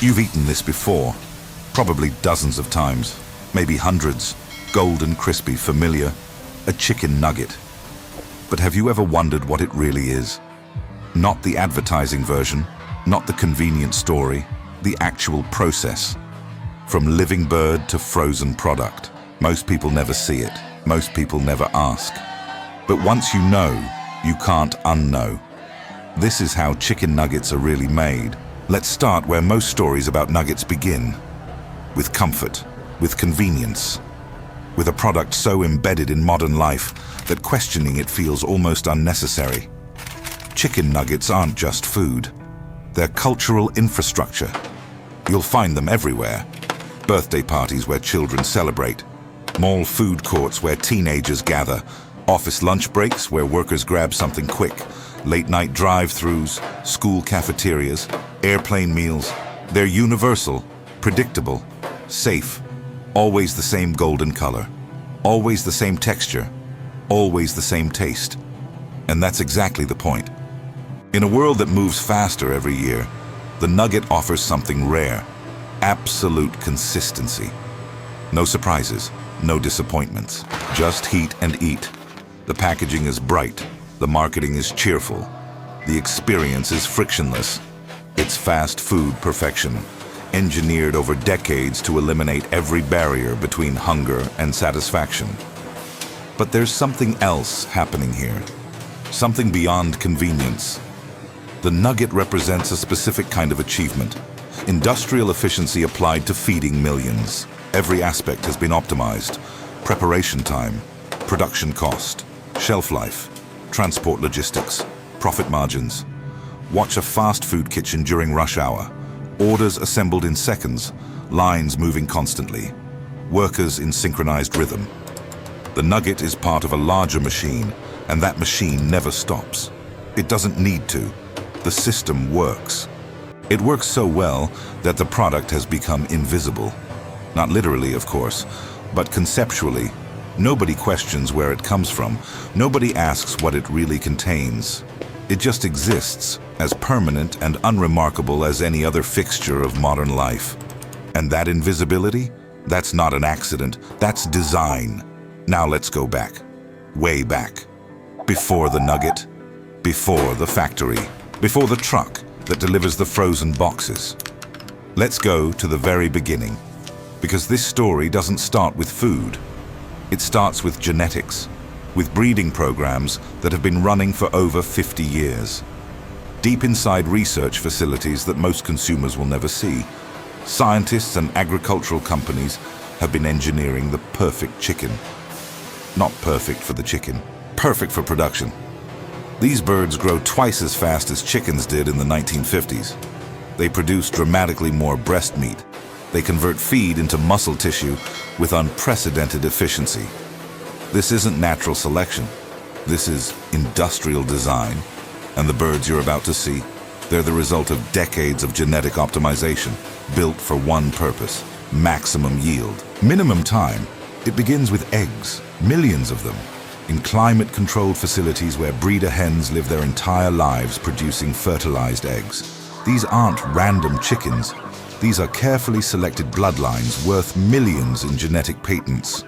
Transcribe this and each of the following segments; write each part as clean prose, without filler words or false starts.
You've eaten this before, probably dozens of times, maybe hundreds. Golden, crispy, familiar, a chicken nugget. But have you ever wondered what it really is? Not the advertising version, not the convenient story, the actual process. From living bird to frozen product. Most people never see it. Most people never ask. But once you know, you can't unknow. This is how chicken nuggets are really made. Let's start where most stories about nuggets begin. With comfort, with convenience, with a product so embedded in modern life that questioning it feels almost unnecessary. Chicken nuggets aren't just food. They're cultural infrastructure. You'll find them everywhere. Birthday parties where children celebrate. Mall food courts where teenagers gather. Office lunch breaks where workers grab something quick. Late-night drive-thrus, school cafeterias, airplane meals. They're universal, predictable, safe. Always the same golden color. Always the same texture. Always the same taste. And that's exactly the point. In a world that moves faster every year, the nugget offers something rare. Absolute consistency. No surprises, no disappointments. Just heat and eat. The packaging is bright. The marketing is cheerful. The experience is frictionless. It's fast food perfection, engineered over decades to eliminate every barrier between hunger and satisfaction. But there's something else happening here. Something beyond convenience. The nugget represents a specific kind of achievement. Industrial efficiency applied to feeding millions. Every aspect has been optimized. Preparation time, production cost, shelf life, transport logistics, profit margins. Watch a fast food kitchen during rush hour. Orders assembled in seconds, lines moving constantly, workers in synchronized rhythm. The nugget is part of a larger machine, and that machine never stops. It doesn't need to. The system works. It works so well that the product has become invisible. Not literally, of course, but conceptually. Nobody questions where it comes from. Nobody asks what it really contains. It just exists, as permanent and unremarkable as any other fixture of modern life. And that invisibility? That's not an accident, that's design. Now let's go back. Way back. Before the nugget. Before the factory. Before the truck that delivers the frozen boxes. Let's go to the very beginning. Because this story doesn't start with food. It starts with genetics, with breeding programs that have been running for over 50 years. Deep inside research facilities that most consumers will never see, scientists and agricultural companies have been engineering the perfect chicken. Not perfect for the chicken, perfect for production. These birds grow twice as fast as chickens did in the 1950s. They produce dramatically more breast meat. They convert feed into muscle tissue with unprecedented efficiency. This isn't natural selection. This is industrial design. And the birds you're about to see, they're the result of decades of genetic optimization, built for one purpose: maximum yield. Minimum time. It begins with eggs, millions of them, in climate-controlled facilities where breeder hens live their entire lives producing fertilized eggs. These aren't random chickens. These are carefully selected bloodlines worth millions in genetic patents.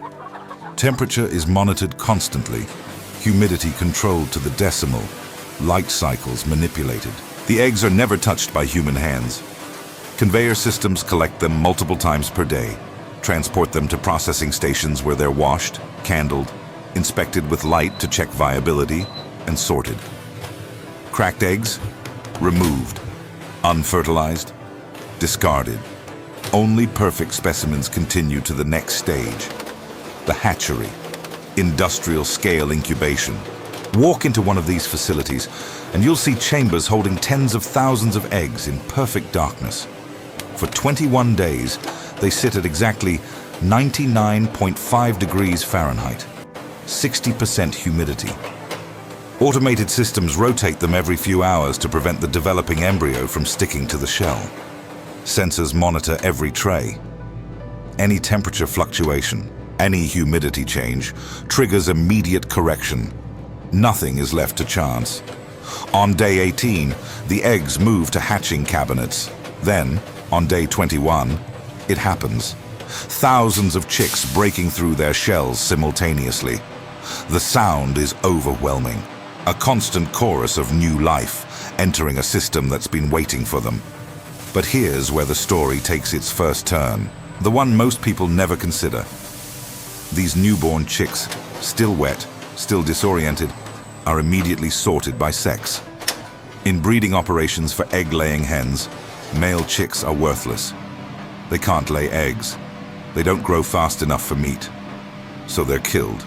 Temperature is monitored constantly, humidity controlled to the decimal, light cycles manipulated. The eggs are never touched by human hands. Conveyor systems collect them multiple times per day, transport them to processing stations where they're washed, candled, inspected with light to check viability, and sorted. Cracked eggs? Removed. Unfertilized? Discarded. Only perfect specimens continue to the next stage. The hatchery. Industrial scale incubation. Walk into one of these facilities and you'll see chambers holding tens of thousands of eggs in perfect darkness. For 21 days, they sit at exactly 99.5 degrees Fahrenheit, 60% humidity. Automated systems rotate them every few hours to prevent the developing embryo from sticking to the shell. Sensors monitor every tray. Any temperature fluctuation, any humidity change, triggers immediate correction. Nothing is left to chance. On day 18, the eggs move to hatching cabinets. Then, On day 21, it happens. Thousands of chicks breaking through their shells simultaneously. The sound is overwhelming. A constant chorus of new life entering a system that's been waiting for them. But here's where the story takes its first turn, the one most people never consider. These newborn chicks, still wet, still disoriented, are immediately sorted by sex. In breeding operations for egg-laying hens, male chicks are worthless. They can't lay eggs. They don't grow fast enough for meat. So they're killed.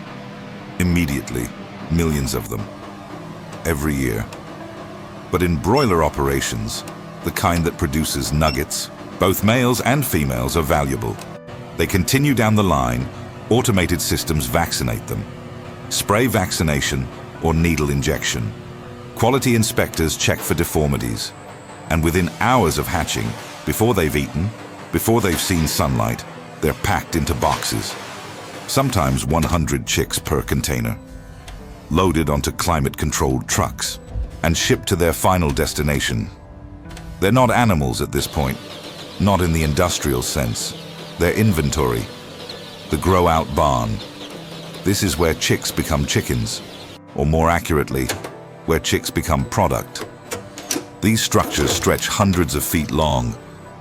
Immediately, millions of them. Every year. But in broiler operations, the kind that produces nuggets, both males and females are valuable. They continue down the line, automated systems vaccinate them. Spray vaccination or needle injection. Quality inspectors check for deformities. And within hours of hatching, before they've eaten, before they've seen sunlight, they're packed into boxes. Sometimes 100 chicks per container. Loaded onto climate-controlled trucks and shipped to their final destination. They're not animals at this point, not in the industrial sense. They're inventory. The grow-out barn. This is where chicks become chickens, or more accurately, where chicks become product. These structures stretch hundreds of feet long,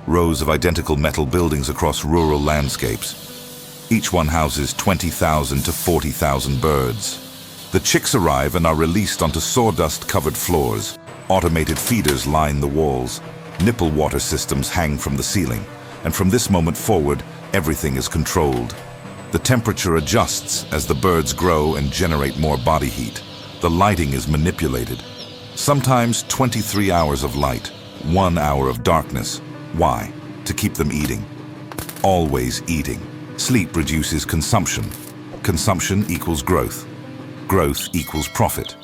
rows of identical metal buildings across rural landscapes. Each one houses 20,000 to 40,000 birds. The chicks arrive and are released onto sawdust-covered floors. Automated feeders line the walls. Nipple water systems hang from the ceiling. And from this moment forward, everything is controlled. The temperature adjusts as the birds grow and generate more body heat. The lighting is manipulated. Sometimes 23 hours of light, 1 hour of darkness. Why? To keep them eating. Always eating. Sleep reduces consumption. Consumption equals growth. Growth equals profit.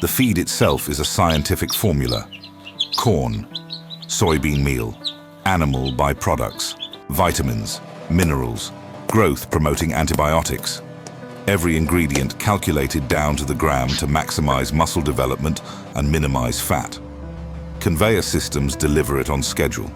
The feed itself is a scientific formula. Corn, soybean meal, animal byproducts, vitamins, minerals, growth-promoting antibiotics. Every ingredient calculated down to the gram to maximize muscle development and minimize fat. Conveyor systems deliver it on schedule.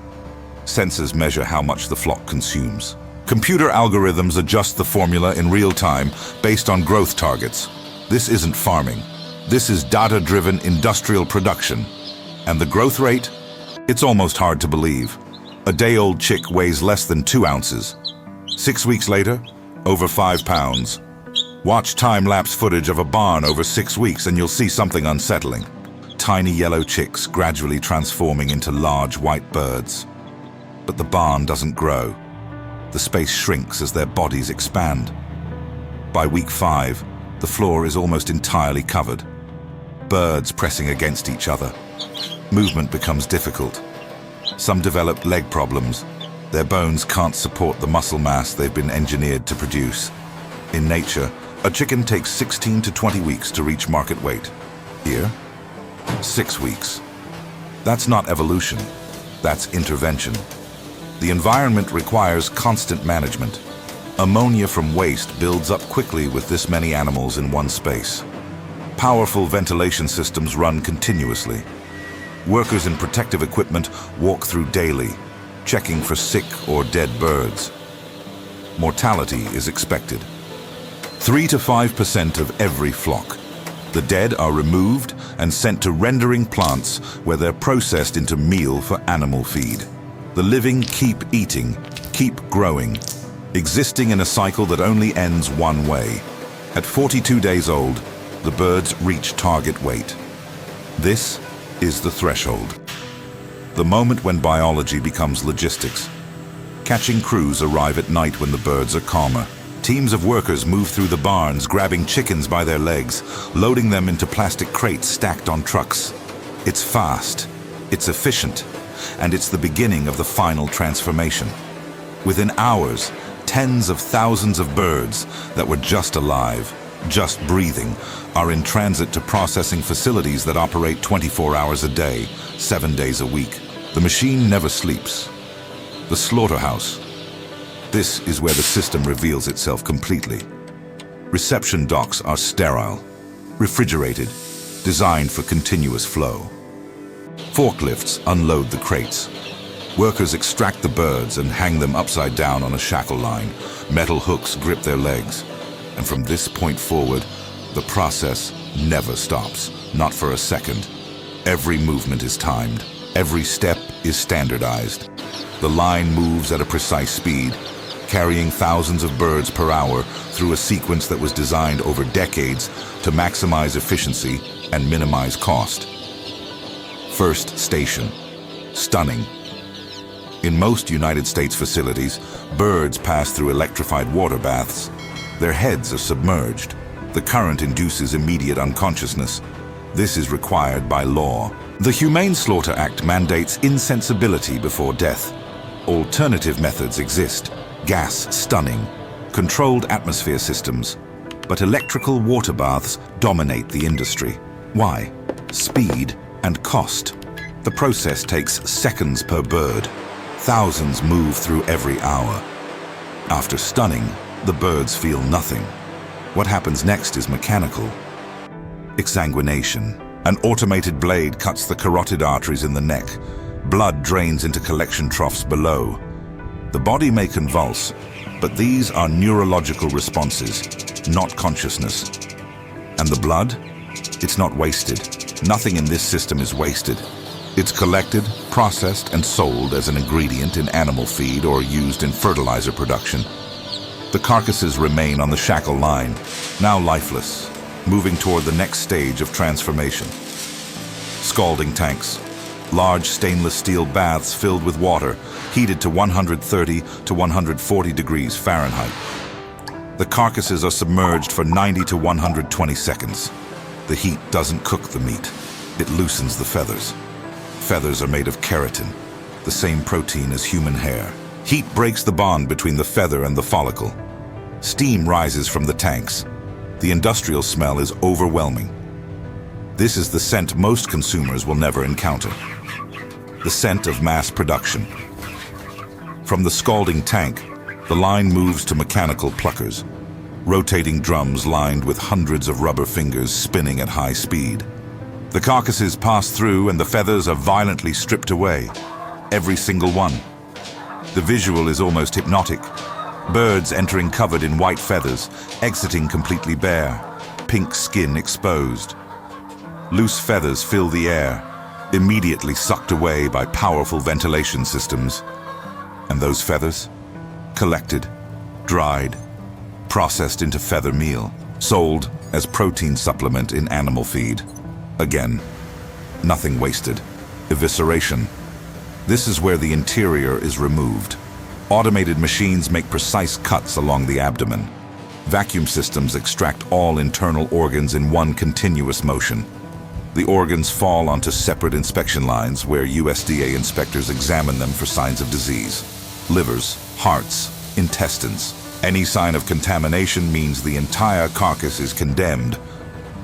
Sensors measure how much the flock consumes. Computer algorithms adjust the formula in real time based on growth targets. This isn't farming. This is data-driven industrial production. And the growth rate? It's almost hard to believe. A day-old chick weighs less than 2 ounces. 6 weeks later, over 5 pounds. Watch time-lapse footage of a barn over 6 weeks and you'll see something unsettling. Tiny yellow chicks gradually transforming into large white birds. But the barn doesn't grow. The space shrinks as their bodies expand. By week 5, the floor is almost entirely covered. Birds pressing against each other. Movement becomes difficult. Some develop leg problems. Their bones can't support the muscle mass they've been engineered to produce. In nature, a chicken takes 16 to 20 weeks to reach market weight. Here, 6 weeks. That's not evolution. That's intervention. The environment requires constant management. Ammonia from waste builds up quickly with this many animals in one space. Powerful ventilation systems run continuously. Workers in protective equipment walk through daily, checking for sick or dead birds. Mortality is expected. 3 to 5% of every flock. The dead are removed and sent to rendering plants where they're processed into meal for animal feed. The living keep eating, keep growing, existing in a cycle that only ends one way. At 42 days old, the birds reach target weight. This is the threshold. The moment when biology becomes logistics. Catching crews arrive at night when the birds are calmer. Teams of workers move through the barns, grabbing chickens by their legs, loading them into plastic crates stacked on trucks. It's fast, it's efficient, and it's the beginning of the final transformation. Within hours, tens of thousands of birds that were just alive, just breathing, are in transit to processing facilities that operate 24 hours a day, 7 days a week. The machine never sleeps. The slaughterhouse. This is where the system reveals itself completely. Reception docks are sterile, refrigerated, designed for continuous flow. Forklifts unload the crates. Workers extract the birds and hang them upside down on a shackle line. Metal hooks grip their legs. And from this point forward, the process never stops, not for a second. Every movement is timed. Every step is standardized. The line moves at a precise speed, carrying thousands of birds per hour through a sequence that was designed over decades to maximize efficiency and minimize cost. First station, stunning. In most United States facilities, birds pass through electrified water baths. Their heads are submerged. The current induces immediate unconsciousness. This is required by law. The Humane Slaughter Act mandates insensibility before death. Alternative methods exist: gas stunning, controlled atmosphere systems. But electrical water baths dominate the industry. Why? Speed and cost. The process takes seconds per bird. Thousands move through every hour. After stunning, the birds feel nothing. What happens next is mechanical. Exsanguination. An automated blade cuts the carotid arteries in the neck. Blood drains into collection troughs below. The body may convulse, but these are neurological responses, not consciousness. And the blood? It's not wasted. Nothing in this system is wasted. It's collected, processed, and sold as an ingredient in animal feed or used in fertilizer production. The carcasses remain on the shackle line, now lifeless, moving toward the next stage of transformation. Scalding tanks. Large stainless steel baths filled with water, heated to 130 to 140 degrees Fahrenheit. The carcasses are submerged for 90 to 120 seconds. The heat doesn't cook the meat. It loosens the feathers. Feathers are made of keratin, the same protein as human hair. Heat breaks the bond between the feather and the follicle. Steam rises from the tanks. The industrial smell is overwhelming. This is the scent most consumers will never encounter. The scent of mass production. From the scalding tank, the line moves to mechanical pluckers, rotating drums lined with hundreds of rubber fingers spinning at high speed. The carcasses pass through and the feathers are violently stripped away, every single one. The visual is almost hypnotic. Birds entering covered in white feathers, exiting completely bare, pink skin exposed. Loose feathers fill the air, immediately sucked away by powerful ventilation systems. And those feathers? Collected, dried, processed into feather meal, sold as protein supplement in animal feed. Again, nothing wasted. Evisceration. This is where the interior is removed. Automated machines make precise cuts along the abdomen. Vacuum systems extract all internal organs in one continuous motion. The organs fall onto separate inspection lines where USDA inspectors examine them for signs of disease. Livers, hearts, intestines. Any sign of contamination means the entire carcass is condemned,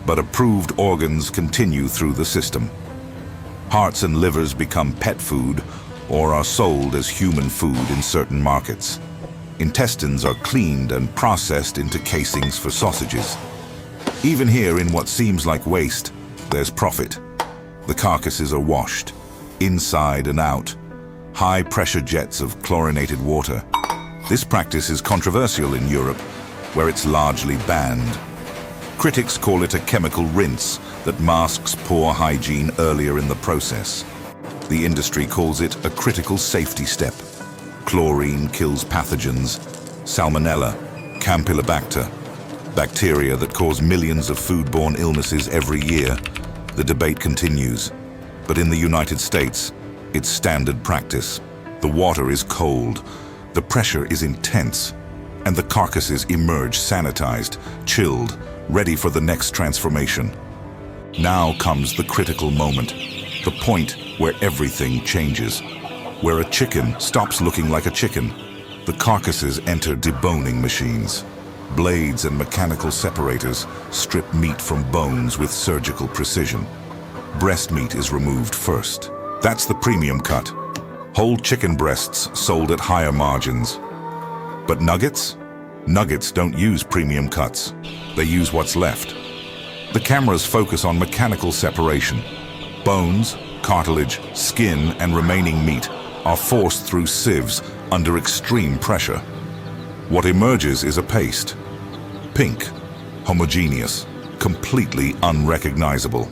but approved organs continue through the system. Hearts and livers become pet food or are sold as human food in certain markets. Intestines are cleaned and processed into casings for sausages. Even here, in what seems like waste, there's profit. The carcasses are washed, inside and out. High-pressure jets of chlorinated water. This practice is controversial in Europe, where it's largely banned. Critics call it a chemical rinse that masks poor hygiene earlier in the process. The industry calls it a critical safety step. Chlorine kills pathogens, Salmonella, Campylobacter, bacteria that cause millions of foodborne illnesses every year. The debate continues. But in the United States, it's standard practice. The water is cold, the pressure is intense, and the carcasses emerge sanitized, chilled, ready for the next transformation. Now comes the critical moment, the point where everything changes, where a chicken stops looking like a chicken. The carcasses enter deboning machines. Blades and mechanical separators strip meat from bones with surgical precision. Breast meat is removed first. That's the premium cut. Whole chicken breasts sold at higher margins. But nuggets? Nuggets don't use premium cuts. They use what's left. The cameras focus on mechanical separation. Bones, cartilage, skin, and remaining meat are forced through sieves under extreme pressure. What emerges is a paste. Pink, homogeneous, completely unrecognizable.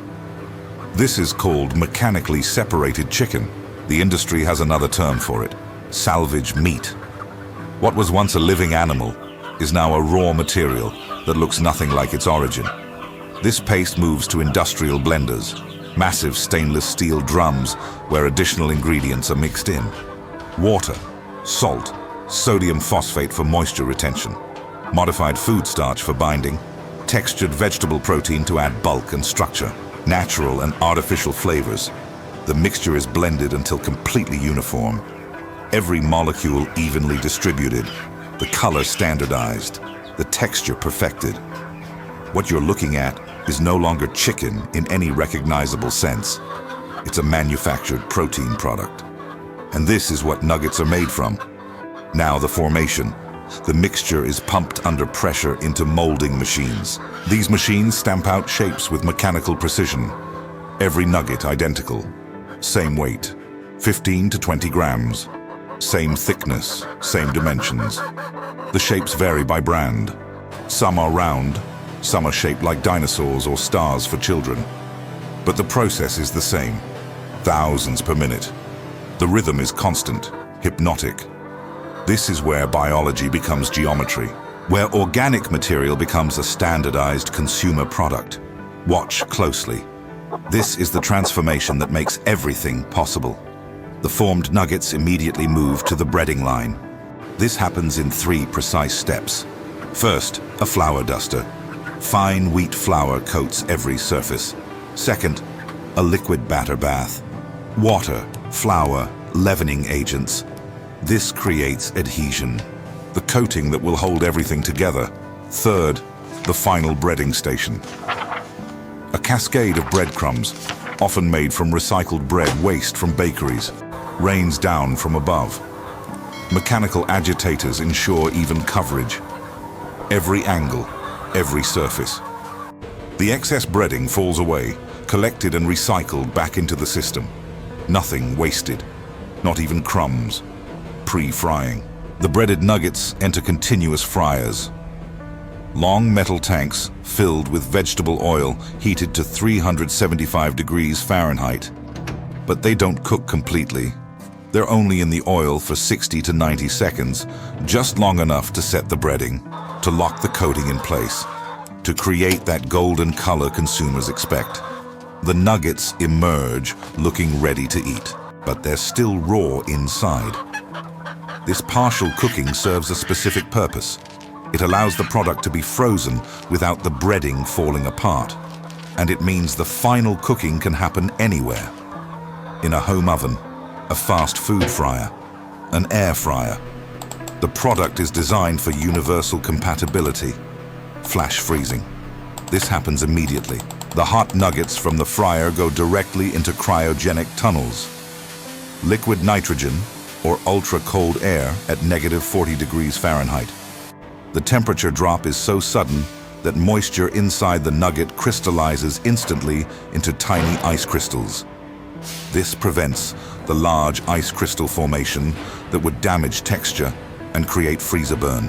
This is called mechanically separated chicken. The industry has another term for it: salvage meat. What was once a living animal is now a raw material that looks nothing like its origin. This paste moves to industrial blenders, massive stainless steel drums where additional ingredients are mixed in. Water, salt, sodium phosphate for moisture retention, modified food starch for binding, textured vegetable protein to add bulk and structure, natural and artificial flavors. The mixture is blended until completely uniform. Every molecule evenly distributed, the color standardized, the texture perfected. What you're looking at is no longer chicken in any recognizable sense. It's a manufactured protein product. And this is what nuggets are made from. Now the formation. The mixture is pumped under pressure into molding machines. These machines stamp out shapes with mechanical precision. Every nugget identical. Same weight, 15 to 20 grams. Same thickness, same dimensions. The shapes vary by brand. Some are round, some are shaped like dinosaurs or stars for children. But the process is the same. Thousands per minute. The rhythm is constant, hypnotic. This is where biology becomes geometry, where organic material becomes a standardized consumer product. Watch closely. This is the transformation that makes everything possible. The formed nuggets immediately move to the breading line. This happens in 3 precise steps. First, a flour duster. Fine wheat flour coats every surface. Second, a liquid batter bath. Water, flour, leavening agents. This creates adhesion, the coating that will hold everything together. Third, the final breading station. A cascade of breadcrumbs, often made from recycled bread waste from bakeries, rains down from above. Mechanical agitators ensure even coverage. Every angle, every surface. The excess breading falls away, collected and recycled back into the system. Nothing wasted, not even crumbs. Pre-frying. The breaded nuggets enter continuous fryers. Long metal tanks filled with vegetable oil heated to 375 degrees Fahrenheit. But they don't cook completely. They're only in the oil for 60 to 90 seconds, just long enough to set the breading, to lock the coating in place, to create that golden color consumers expect. The nuggets emerge looking ready to eat, but they're still raw inside. This partial cooking serves a specific purpose. It allows the product to be frozen without the breading falling apart. And it means the final cooking can happen anywhere. In a home oven, a fast food fryer, an air fryer. The product is designed for universal compatibility. Flash freezing. This happens immediately. The hot nuggets from the fryer go directly into cryogenic tunnels. Liquid nitrogen, or ultra-cold air at -40 degrees Fahrenheit. The temperature drop is so sudden that moisture inside the nugget crystallizes instantly into tiny ice crystals. This prevents the large ice crystal formation that would damage texture and create freezer burn.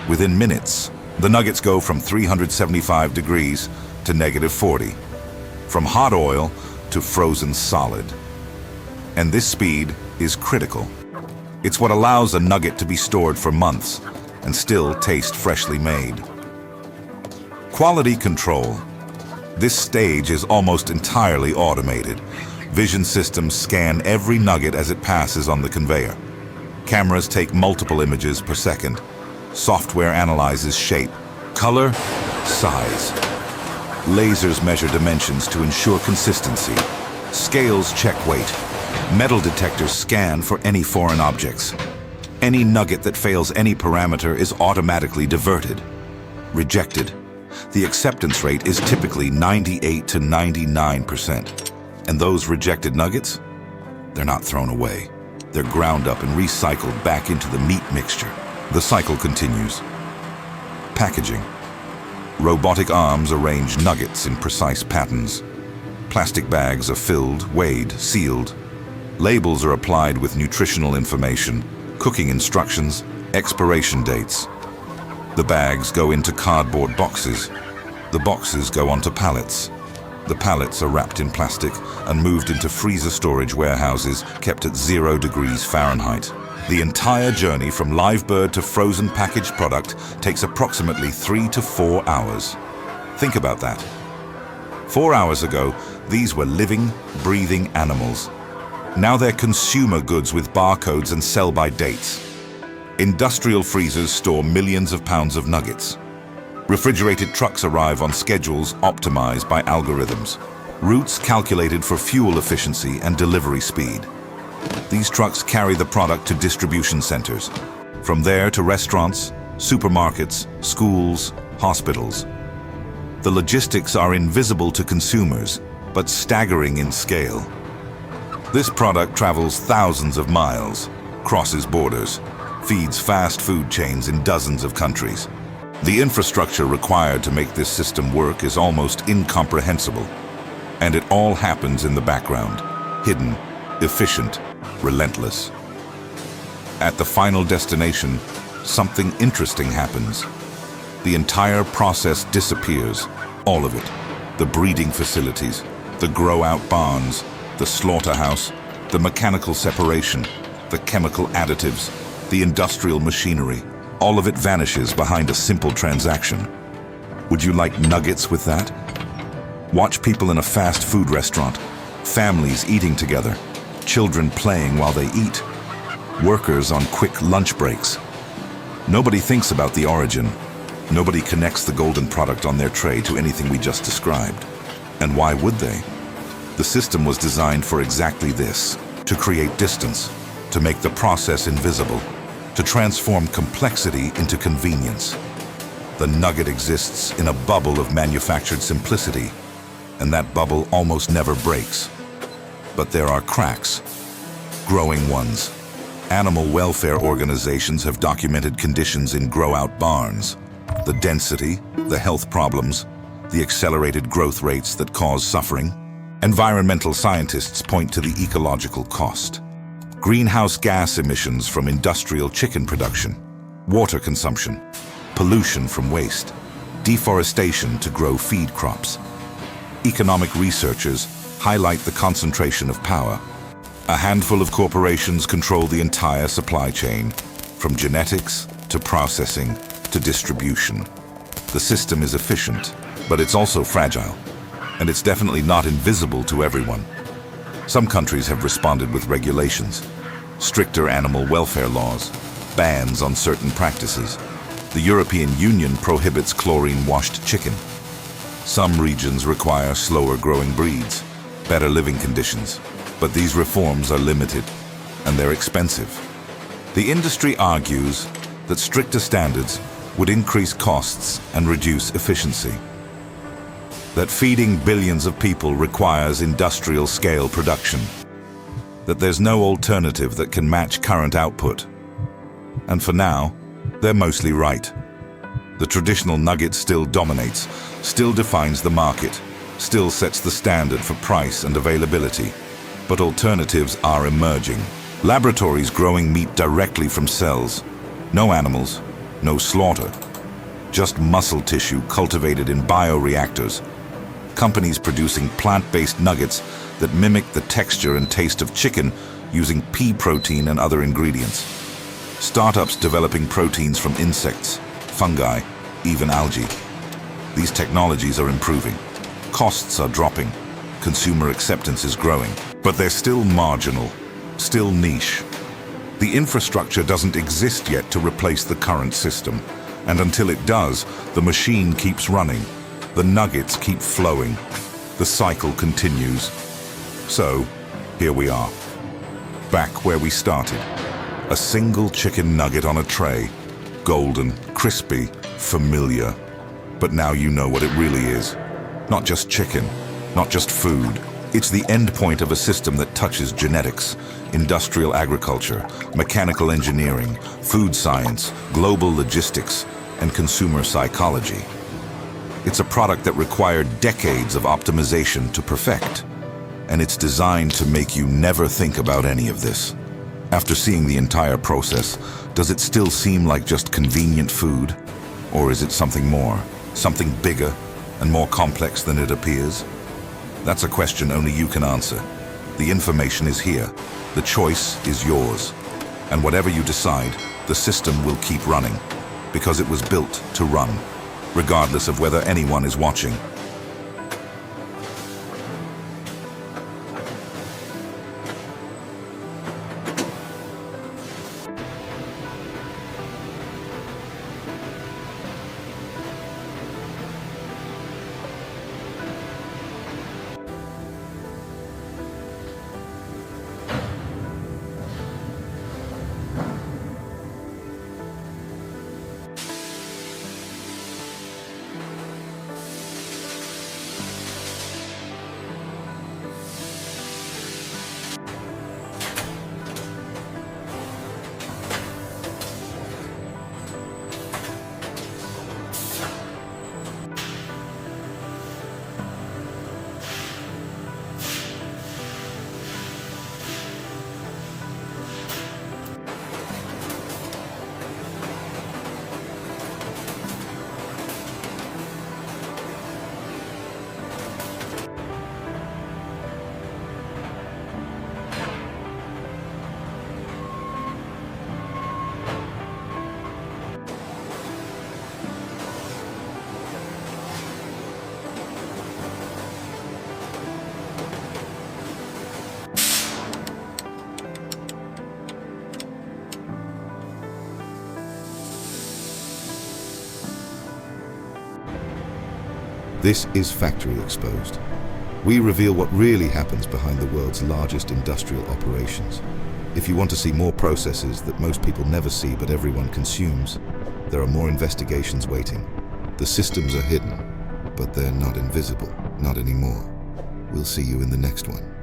Within minutes, the nuggets go from 375 degrees to -40, from hot oil to frozen solid. And this speed is critical. It's what allows a nugget to be stored for months and still taste freshly made. Quality control. This stage is almost entirely automated. Vision systems scan every nugget as it passes on the conveyor. Cameras take multiple images per second. Software analyzes shape, color, size. Lasers measure dimensions to ensure consistency. Scales check weight. Metal detectors scan for any foreign objects. Any nugget that fails any parameter is automatically diverted, rejected. The acceptance rate is typically 98 to 99%. And those rejected nuggets? They're not thrown away. They're ground up and recycled back into the meat mixture. The cycle continues. Packaging. Robotic arms arrange nuggets in precise patterns. Plastic bags are filled, weighed, sealed. Labels are applied with nutritional information, cooking instructions, expiration dates. The bags go into cardboard boxes. The boxes go onto pallets. The pallets are wrapped in plastic and moved into freezer storage warehouses kept at 0 degrees Fahrenheit. The entire journey from live bird to frozen packaged product takes approximately 3 to 4 hours. Think about that. 4 hours ago, these were living, breathing animals. Now they're consumer goods with barcodes and sell-by dates. Industrial freezers store millions of pounds of nuggets. Refrigerated trucks arrive on schedules optimized by algorithms. Routes calculated for fuel efficiency and delivery speed. These trucks carry the product to distribution centers. From there to restaurants, supermarkets, schools, hospitals. The logistics are invisible to consumers, but staggering in scale. This product travels thousands of miles, crosses borders, feeds fast food chains in dozens of countries. The infrastructure required to make this system work is almost incomprehensible. And it all happens in the background, hidden, efficient, relentless. At the final destination, something interesting happens. The entire process disappears, all of it. The breeding facilities, the grow-out barns, the slaughterhouse, the mechanical separation, the chemical additives, the industrial machinery, all of it vanishes behind a simple transaction. Would you like nuggets with that? Watch people in a fast food restaurant, families eating together, children playing while they eat, workers on quick lunch breaks. Nobody thinks about the origin. Nobody connects the golden product on their tray to anything we just described. And why would they? The system was designed for exactly this, to create distance, to make the process invisible, to transform complexity into convenience. The nugget exists in a bubble of manufactured simplicity, and that bubble almost never breaks. But there are cracks, growing ones. Animal welfare organizations have documented conditions in grow-out barns. The density, the health problems, the accelerated growth rates that cause suffering. Environmental scientists point to the ecological cost. Greenhouse gas emissions from industrial chicken production, water consumption, pollution from waste, deforestation to grow feed crops. Economic researchers highlight the concentration of power. A handful of corporations control the entire supply chain, from genetics to processing to distribution. The system is efficient, but it's also fragile, and it's definitely not invisible to everyone. Some countries have responded with regulations, stricter animal welfare laws, bans on certain practices. The European Union prohibits chlorine-washed chicken. Some regions require slower growing breeds, better living conditions, but these reforms are limited, and they're expensive. The industry argues that stricter standards would increase costs and reduce efficiency. That feeding billions of people requires industrial-scale production. That there's no alternative that can match current output. And for now, they're mostly right. The traditional nugget still dominates, still defines the market, still sets the standard for price and availability. But alternatives are emerging. Laboratories growing meat directly from cells. No animals, no slaughter. Just muscle tissue cultivated in bioreactors. Companies producing plant-based nuggets that mimic the texture and taste of chicken using pea protein and other ingredients. Startups developing proteins from insects, fungi, even algae. These technologies are improving. Costs are dropping. Consumer acceptance is growing. But they're still marginal, still niche. The infrastructure doesn't exist yet to replace the current system. And until it does, the machine keeps running. The nuggets keep flowing. The cycle continues. So, here we are. Back where we started. A single chicken nugget on a tray. Golden, crispy, familiar. But now you know what it really is. Not just chicken, not just food. It's the endpoint of a system that touches genetics, industrial agriculture, mechanical engineering, food science, global logistics, and consumer psychology. It's a product that required decades of optimization to perfect. and it's designed to make you never think about any of this. After seeing the entire process, does it still seem like just convenient food? Or is it something more, something bigger and more complex than it appears? That's a question only you can answer. The information is here. The choice is yours. And whatever you decide, the system will keep running, because it was built to run, regardless of whether anyone is watching. This is Factory Exposed. We reveal what really happens behind the world's largest industrial operations. If you want to see more processes that most people never see but everyone consumes, there are more investigations waiting. The systems are hidden, but they're not invisible, not anymore. We'll see you in the next one.